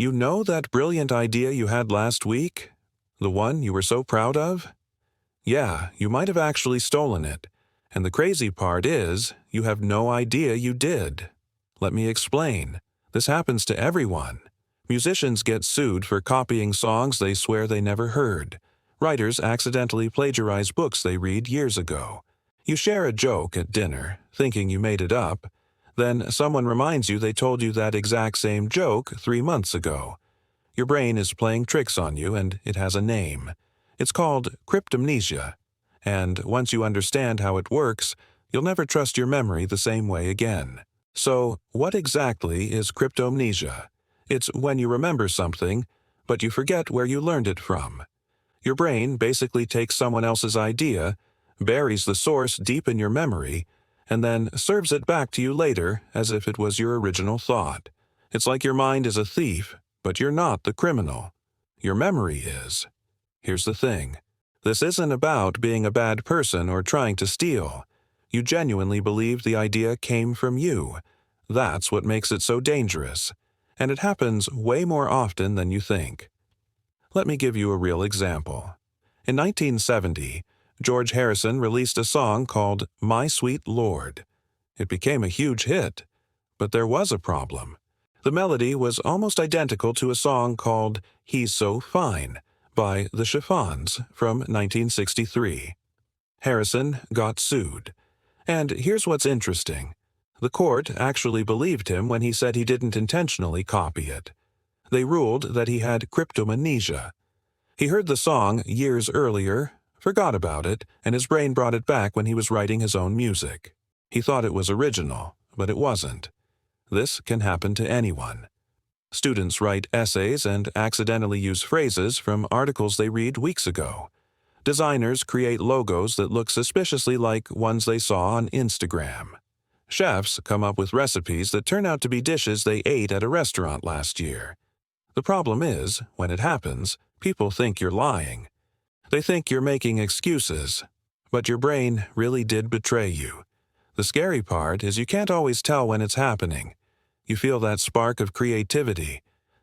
You know that brilliant idea you had last week? The one you were so proud of? Yeah, you might have actually stolen it. And the crazy part is, you have no idea you did. Let me explain. This happens to everyone. Musicians get sued for copying songs they swear they never heard. Writers accidentally plagiarize books they read years ago. You share a joke at dinner, thinking you made it up. Then someone reminds you they told you that exact same joke 3 months ago. Your brain is playing tricks on you, and it has a name. It's called cryptomnesia. And once you understand how it works, you'll never trust your memory the same way again. So, what exactly is cryptomnesia? It's when you remember something, but you forget where you learned it from. Your brain basically takes someone else's idea, buries the source deep in your memory, and then serves it back to you later as if it was your original thought. It's like your mind is a thief, but you're not the criminal. Your memory is. Here's the thing. This isn't about being a bad person or trying to steal. You genuinely believe the idea came from you. That's what makes it so dangerous. And it happens way more often than you think. Let me give you a real example. In 1970, George Harrison released a song called My Sweet Lord. It became a huge hit, but there was a problem. The melody was almost identical to a song called He's So Fine by the Chiffons from 1963. Harrison got sued. And here's what's interesting. The court actually believed him when he said he didn't intentionally copy it. They ruled that he had cryptomnesia. He heard the song years earlier, forgot about it, and his brain brought it back when he was writing his own music. He thought it was original, but it wasn't. This can happen to anyone. Students write essays and accidentally use phrases from articles they read weeks ago. Designers create logos that look suspiciously like ones they saw on Instagram. Chefs come up with recipes that turn out to be dishes they ate at a restaurant last year. The problem is, when it happens, people think you're lying. They think you're making excuses, but your brain really did betray you. The scary part is you can't always tell when it's happening. You feel that spark of creativity,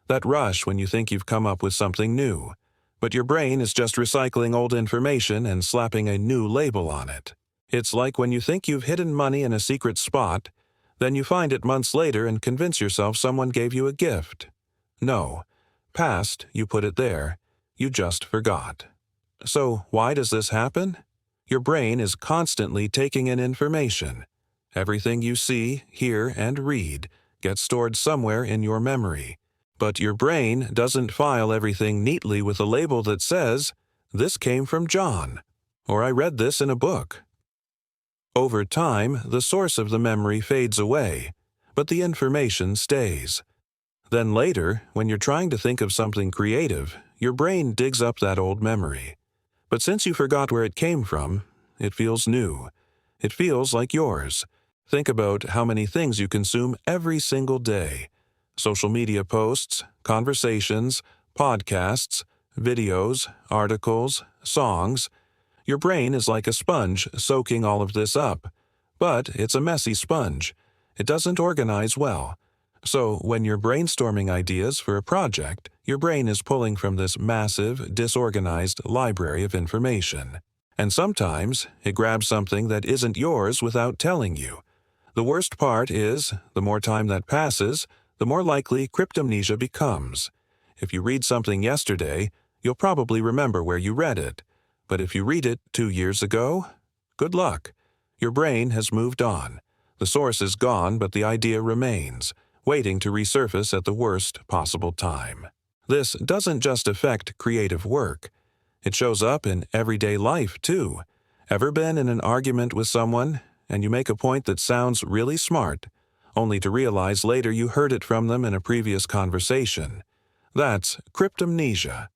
that rush when you think you've come up with something new, but your brain is just recycling old information and slapping a new label on it. It's like when you think you've hidden money in a secret spot, then you find it months later and convince yourself someone gave you a gift. No, past, you put it there, you just forgot. So why does this happen? Your brain is constantly taking in information. Everything you see, hear, and read gets stored somewhere in your memory. But your brain doesn't file everything neatly with a label that says, "This came from John," or "I read this in a book." Over time, the source of the memory fades away, but the information stays. Then later, when you're trying to think of something creative, your brain digs up that old memory. But since you forgot where it came from, it feels new. It feels like yours. Think about how many things you consume every single day. Social media posts, conversations, podcasts, videos, articles, songs. Your brain is like a sponge soaking all of this up. But it's a messy sponge. It doesn't organize well. So when you're brainstorming ideas for a project, your brain is pulling from this massive, disorganized library of information. And sometimes it grabs something that isn't yours without telling you. The worst part is, the more time that passes, the more likely cryptomnesia becomes. If you read something yesterday, you'll probably remember where you read it. But if you read it 2 years ago, good luck. Your brain has moved on. The source is gone, but the idea remains, waiting to resurface at the worst possible time. This doesn't just affect creative work. It shows up in everyday life, too. Ever been in an argument with someone, and you make a point that sounds really smart, only to realize later you heard it from them in a previous conversation? That's cryptomnesia.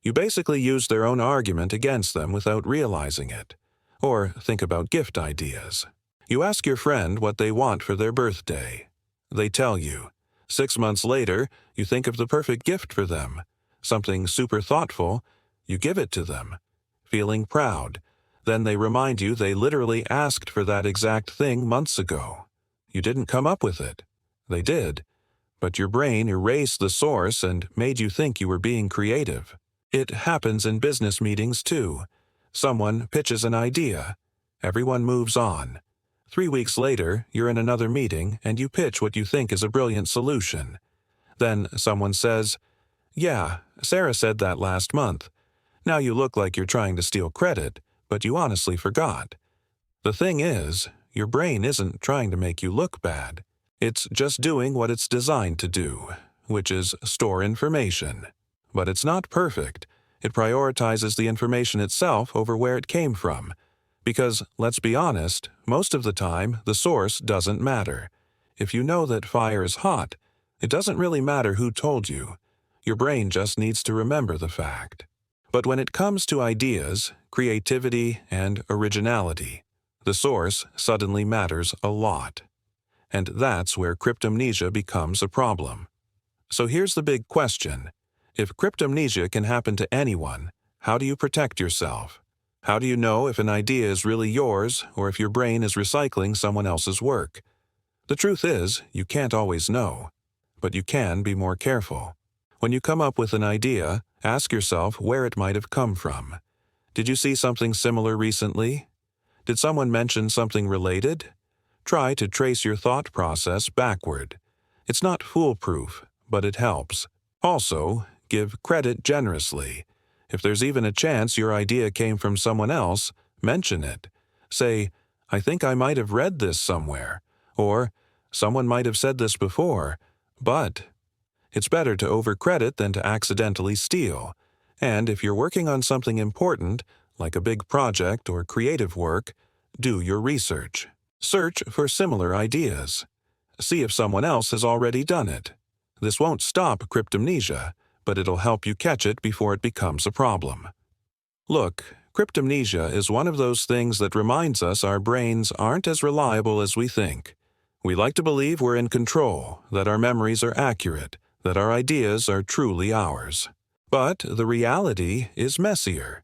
You basically use their own argument against them without realizing it. Or think about gift ideas. You ask your friend what they want for their birthday. They tell you. 6 months later, you think of the perfect gift for them. Something super thoughtful, you give it to them. Feeling proud. Then they remind you they literally asked for that exact thing months ago. You didn't come up with it. They did. but your brain erased the source and made you think you were being creative. It happens in business meetings too. Someone pitches an idea. Everyone moves on. 3 weeks later, you're in another meeting and you pitch what you think is a brilliant solution. Then someone says, "Yeah, Sarah said that last month." Now you look like you're trying to steal credit, but you honestly forgot. The thing is, your brain isn't trying to make you look bad. It's just doing what it's designed to do, which is store information. But it's not perfect. It prioritizes the information itself over where it came from. Because, let's be honest, most of the time, the source doesn't matter. If you know that fire is hot, it doesn't really matter who told you. Your brain just needs to remember the fact. But when it comes to ideas, creativity, and originality, the source suddenly matters a lot. And that's where cryptomnesia becomes a problem. So here's the big question. If cryptomnesia can happen to anyone, how do you protect yourself? How do you know if an idea is really yours or if your brain is recycling someone else's work? The truth is, you can't always know. But you can be more careful. When you come up with an idea, ask yourself where it might have come from. Did you see something similar recently? Did someone mention something related? Try to trace your thought process backward. It's not foolproof, but it helps. Also, give credit generously. If there's even a chance your idea came from someone else, mention it. Say, "I think I might have read this somewhere," or "Someone might have said this before, but..." It's better to overcredit than to accidentally steal. And if you're working on something important, like a big project or creative work, do your research. Search for similar ideas. See if someone else has already done it. This won't stop cryptomnesia, but it'll help you catch it before it becomes a problem. Look, cryptomnesia is one of those things that reminds us our brains aren't as reliable as we think. We like to believe we're in control, that our memories are accurate, that our ideas are truly ours. But the reality is messier.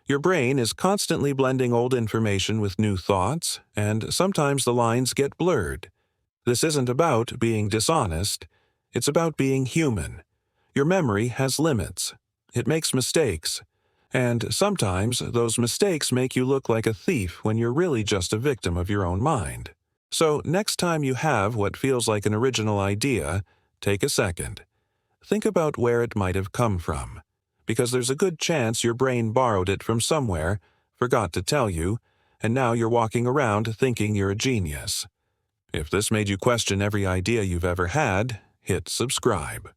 Your brain is constantly blending old information with new thoughts, and sometimes the lines get blurred. This isn't about being dishonest. It's about being human. Your memory has limits. It makes mistakes. And sometimes those mistakes make you look like a thief when you're really just a victim of your own mind. So next time you have what feels like an original idea, take a second. Think about where it might have come from, because there's a good chance your brain borrowed it from somewhere, forgot to tell you, and now you're walking around thinking you're a genius. If this made you question every idea you've ever had, hit subscribe.